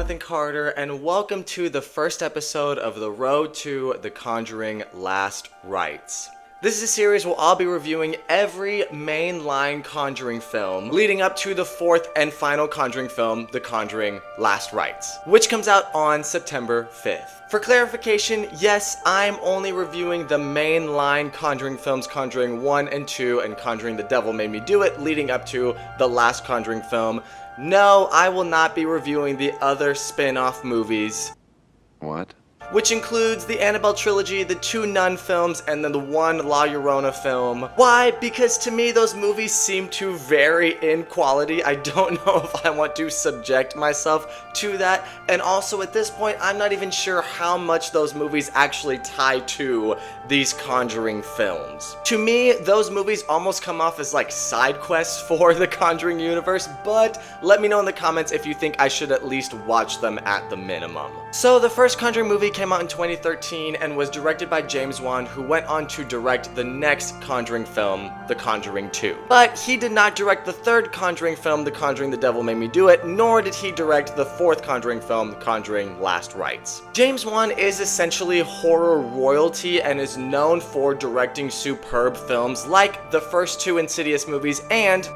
Jonathan Carter, and welcome to the first episode of The Road to The Conjuring Last Rites. This is a series where I'll be reviewing every mainline Conjuring film leading up to the fourth and final Conjuring film, The Conjuring Last Rites, which comes out on September 5th. For clarification, yes, I'm only reviewing the mainline Conjuring films, Conjuring 1 and 2, and Conjuring the Devil Made Me Do It, leading up to the last Conjuring film. No, I will not be reviewing the other spin-off movies. What? Which includes the Annabelle trilogy, the two Nun films, and then the one La Llorona film. Why? Because to me, those movies seem to vary in quality. I don't know if I want to subject myself to that. And also at this point, I'm not even sure how much those movies actually tie to these Conjuring films. To me, those movies almost come off as like side quests for the Conjuring universe, but let me know in the comments if you think I should at least watch them at the minimum. So the first Conjuring movie came out in 2013 and was directed by James Wan, who went on to direct the next Conjuring film, The Conjuring 2. But he did not direct the third Conjuring film, The Conjuring the Devil Made Me Do It, nor did he direct the fourth Conjuring film, The Conjuring Last Rites. James Wan is essentially horror royalty and is known for directing superb films like the first two Insidious movies and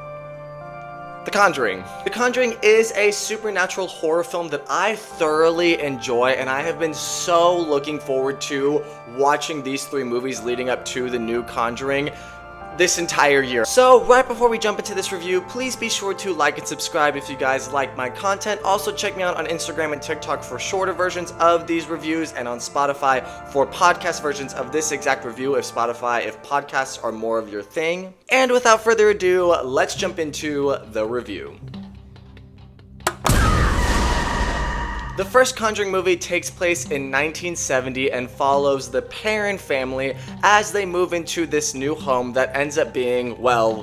The Conjuring. The Conjuring is a supernatural horror film that I thoroughly enjoy, and I have been so looking forward to watching these three movies leading up to the new Conjuring this entire year. So right before we jump into this review, please be sure to like and subscribe if you guys like my content. Also check me out on Instagram and TikTok for shorter versions of these reviews, and on Spotify for podcast versions of this exact review if podcasts are more of your thing. And without further ado, let's jump into the review. The first Conjuring movie takes place in 1970 and follows the Perron family as they move into this new home that ends up being, well,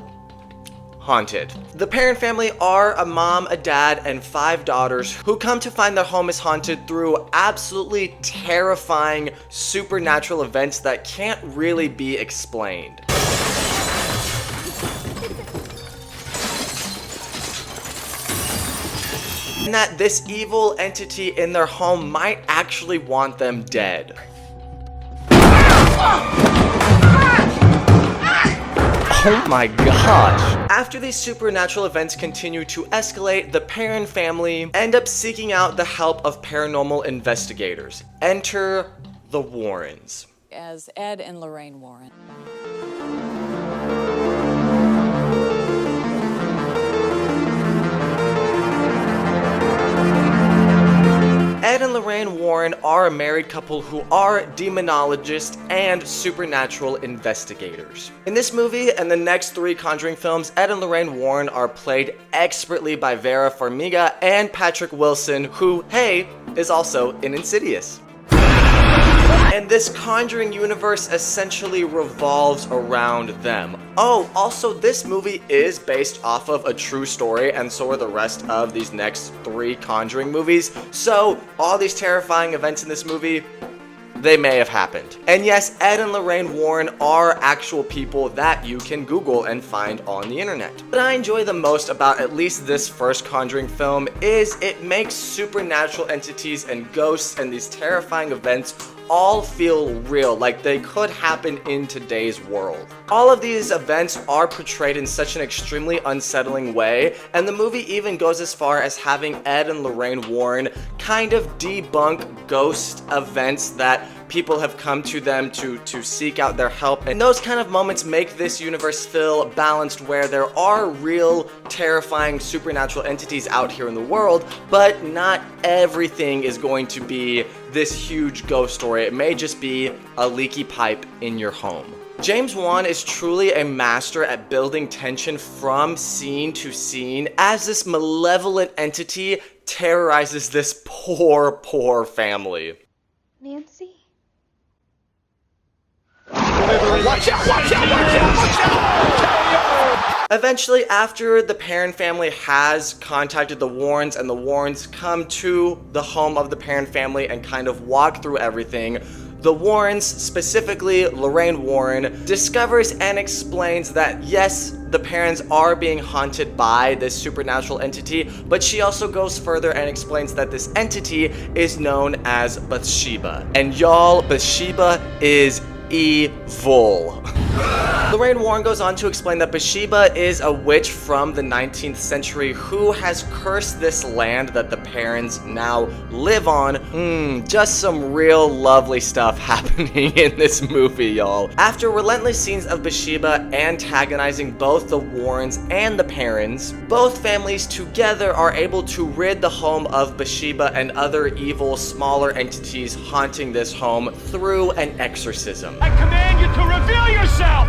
haunted. The Perron family are a mom, a dad, and 5 daughters who come to find their home is haunted through absolutely terrifying supernatural events that can't really be explained. And that this evil entity in their home might actually want them dead. Oh my gosh. After these supernatural events continue to escalate, the Perron family end up seeking out the help of paranormal investigators. Enter the Warrens. As Ed and Lorraine Warren. Ed and Lorraine Warren are a married couple who are demonologists and supernatural investigators. In this movie and the next 3 Conjuring films, Ed and Lorraine Warren are played expertly by Vera Farmiga and Patrick Wilson, who, hey, is also in Insidious. And this Conjuring universe essentially revolves around them. Oh, also this movie is based off of a true story, and so are the rest of these next 3 Conjuring movies. So all these terrifying events in this movie, they may have happened. And yes, Ed and Lorraine Warren are actual people that you can Google and find on the internet. What I enjoy the most about at least this first Conjuring film is it makes supernatural entities and ghosts and these terrifying events all feel real, like they could happen in today's world. All of these events are portrayed in such an extremely unsettling way, and the movie even goes as far as having Ed and Lorraine Warren kind of debunk ghost events that people have come to them to seek out their help. And those kind of moments make this universe feel balanced, where there are real terrifying supernatural entities out here in the world, but not everything is going to be this huge ghost story. It may just be a leaky pipe in your home. James Wan is truly a master at building tension from scene to scene as this malevolent entity terrorizes this poor family. Nancy? Watch out! Watch out! Watch out! Watch out! Eventually, after the Perron family has contacted the Warrens and the Warrens come to the home of the Perron family and kind of walk through everything, The Warrens, specifically Lorraine Warren, discovers and explains that yes, the parents are being haunted by this supernatural entity, but she also goes further and explains that this entity is known as Bathsheba. And y'all, Bathsheba is evil. Lorraine Warren goes on to explain that Bathsheba is a witch from the 19th century who has cursed this land that the parents now live on. Just some real lovely stuff happening in this movie, y'all. After relentless scenes of Bathsheba antagonizing both the Warrens and the parents, both families together are able to rid the home of Bathsheba and other evil, smaller entities haunting this home through an exorcism. I command you to reveal yourself!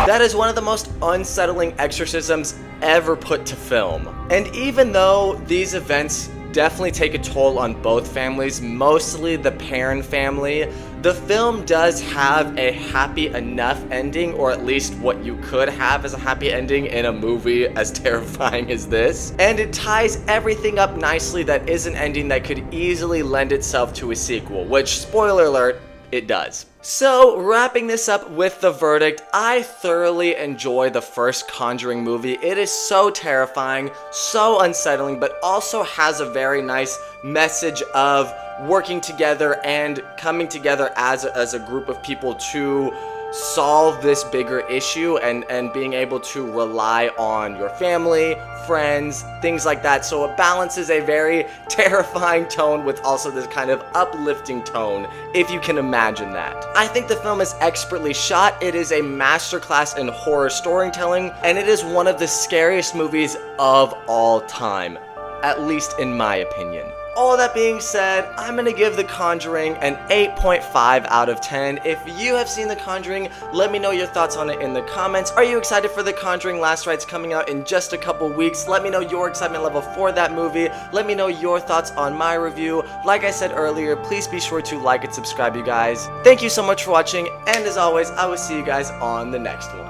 That is one of the most unsettling exorcisms ever put to film. And even though these events definitely take a toll on both families, mostly the Perrin family, the film does have a happy enough ending, or at least what you could have as a happy ending in a movie as terrifying as this. And it ties everything up nicely that is an ending that could easily lend itself to a sequel, which, spoiler alert, it does. So, wrapping this up with the verdict, I thoroughly enjoy the first Conjuring movie. It is so terrifying, so unsettling, but also has a very nice message of working together and coming together as a group of people to solve this bigger issue and being able to rely on your family, friends, things like that. So it balances a very terrifying tone with also this kind of uplifting tone, if you can imagine that. I think the film is expertly shot. It is a masterclass in horror storytelling, and it is one of the scariest movies of all time, at least in my opinion. All that being said, I'm gonna give The Conjuring an 8.5 out of 10. If you have seen The Conjuring, let me know your thoughts on it in the comments. Are you excited for The Conjuring Last Rites coming out in just a couple weeks? Let me know your excitement level for that movie. Let me know your thoughts on my review. Like I said earlier, please be sure to like and subscribe, you guys. Thank you so much for watching, and as always, I will see you guys on the next one.